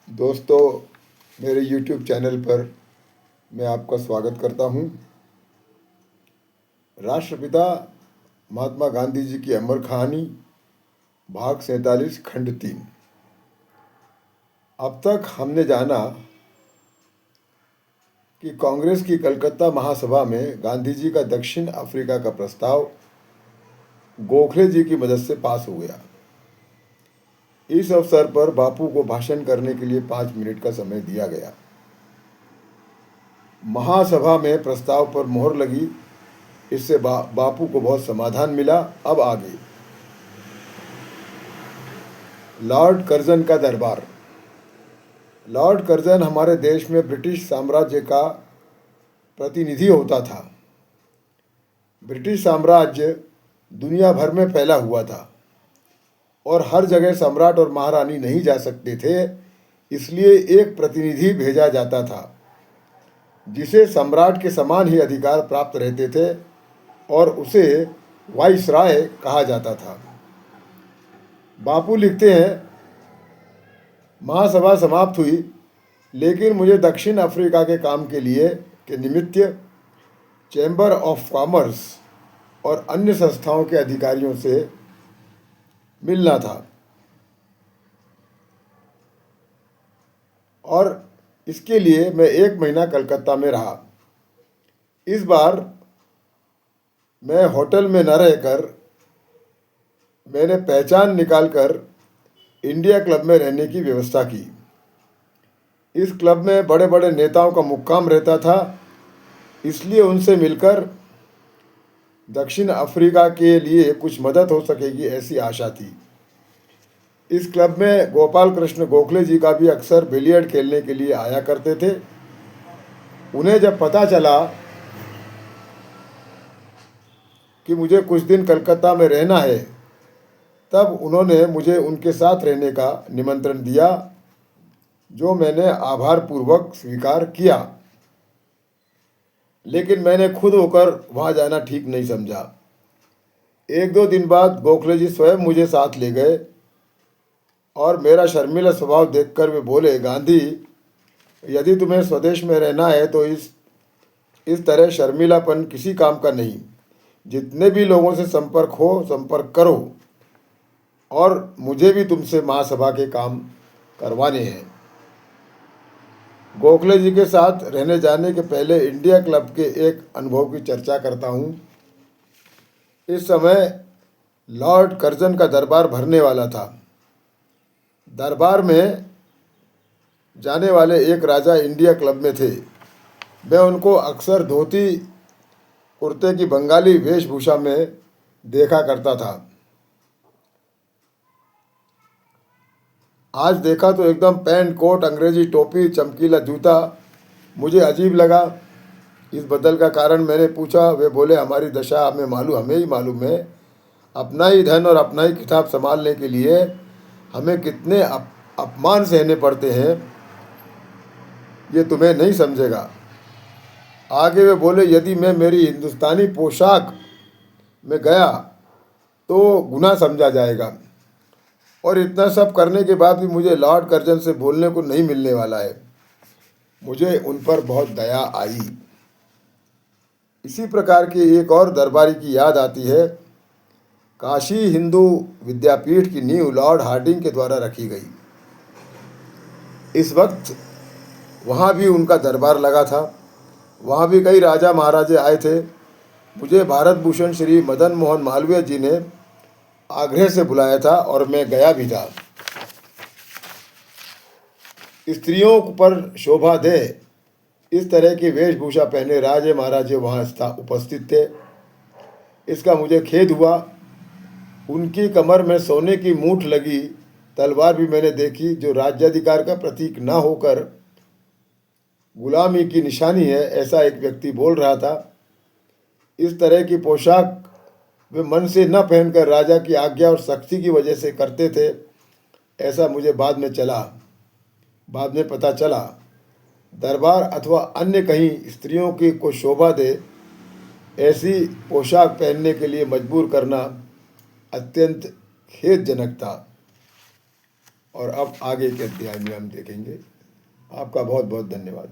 दोस्तों, मेरे YouTube channel पर मैं आपका स्वागत करता हूं। राष्ट्रपिता महात्मा गांधी जी की अमर कहानी, भाग 47, खंड 3। अब तक हमने जाना कि कांग्रेस की कलकत्ता महासभा में गांधी जी का दक्षिण अफ्रीका का प्रस्ताव गोखले जी की मदद से पास हो गया। इस अवसर पर बापू को भाषण करने के लिए 5 मिनट का समय दिया गया। महासभा में प्रस्ताव पर मोहर लगी। इससे बापू को बहुत समाधान मिला। अब आगे लॉर्ड कर्जन का दरबार। लॉर्ड कर्जन हमारे देश में ब्रिटिश साम्राज्य का प्रतिनिधि होता था। ब्रिटिश साम्राज्य दुनिया भर में फैला हुआ था और हर जगह सम्राट और महारानी नहीं जा सकते थे, इसलिए एक प्रतिनिधि भेजा जाता था जिसे सम्राट के समान ही अधिकार प्राप्त रहते थे और उसे वाइसराय कहा जाता था। बापू लिखते हैं, महासभा समाप्त हुई, लेकिन मुझे दक्षिण अफ्रीका के काम के निमित्त चैम्बर ऑफ कॉमर्स और अन्य संस्थाओं के अधिकारियों से मिलना था और इसके लिए मैं 1 महीना कलकत्ता में रहा। इस बार मैं होटल में न रहकर मैंने पहचान निकालकर इंडिया क्लब में रहने की व्यवस्था की। इस क्लब में बड़े बड़े नेताओं का मुक्काम रहता था, इसलिए उनसे मिलकर दक्षिण अफ्रीका के लिए कुछ मदद हो सकेगी ऐसी आशा थी। इस क्लब में गोपाल कृष्ण गोखले जी का भी अक्सर बिलियर्ड खेलने के लिए आया करते थे। उन्हें जब पता चला कि मुझे कुछ दिन कलकत्ता में रहना है, तब उन्होंने मुझे उनके साथ रहने का निमंत्रण दिया, जो मैंने आभारपूर्वक स्वीकार किया। लेकिन मैंने खुद होकर वहाँ जाना ठीक नहीं समझा। 1-2 दिन बाद गोखले जी स्वयं मुझे साथ ले गए और मेरा शर्मीला स्वभाव देखकर वे बोले, गांधी, यदि तुम्हें स्वदेश में रहना है तो इस तरह शर्मीलापन किसी काम का नहीं। जितने भी लोगों से संपर्क करो और मुझे भी तुमसे महासभा के काम करवाने हैं। गोखले जी के साथ रहने जाने के पहले इंडिया क्लब के एक अनुभव की चर्चा करता हूँ। इस समय लॉर्ड कर्जन का दरबार भरने वाला था। दरबार में जाने वाले एक राजा इंडिया क्लब में थे। मैं उनको अक्सर धोती कुर्ते की बंगाली वेशभूषा में देखा करता था। आज देखा तो एकदम पैंट कोट, अंग्रेजी टोपी, चमकीला जूता। मुझे अजीब लगा। इस बदल का कारण मैंने पूछा। वे बोले, हमारी दशा हमें ही मालूम है। अपना ही धन और अपना ही खिताब संभालने के लिए हमें कितने अपमान सहने पड़ते हैं, ये तुम्हें नहीं समझेगा। आगे वे बोले, यदि मैं मेरी हिंदुस्तानी पोशाक में गया तो गुनाह समझा जाएगा और इतना सब करने के बाद भी मुझे लॉर्ड कर्जन से बोलने को नहीं मिलने वाला है। मुझे उन पर बहुत दया आई। इसी प्रकार की एक और दरबारी की याद आती है। काशी हिंदू विद्यापीठ की नींव लॉर्ड हार्डिंग के द्वारा रखी गई। इस वक्त वहाँ भी उनका दरबार लगा था। वहाँ भी कई राजा महाराजे आए थे। मुझे भारत भूषण श्री मदन मोहन मालवीय जी ने आग्रह से बुलाया था और मैं गया भी था। स्त्रियों पर शोभा दे इस तरह की वेशभूषा पहने राजे महाराजे वहाँ उपस्थित थे। इसका मुझे खेद हुआ। उनकी कमर में सोने की मूठ लगी तलवार भी मैंने देखी, जो राज्याधिकार का प्रतीक न होकर गुलामी की निशानी है, ऐसा एक व्यक्ति बोल रहा था। इस तरह की पोशाक वे मन से न पहनकर राजा की आज्ञा और सख्ती की वजह से करते थे, ऐसा मुझे बाद में पता चला। दरबार अथवा अन्य कहीं स्त्रियों की को शोभा दे ऐसी पोशाक पहनने के लिए मजबूर करना अत्यंत खेदजनक था। और अब आगे के अध्याय में हम देखेंगे। आपका बहुत बहुत धन्यवाद।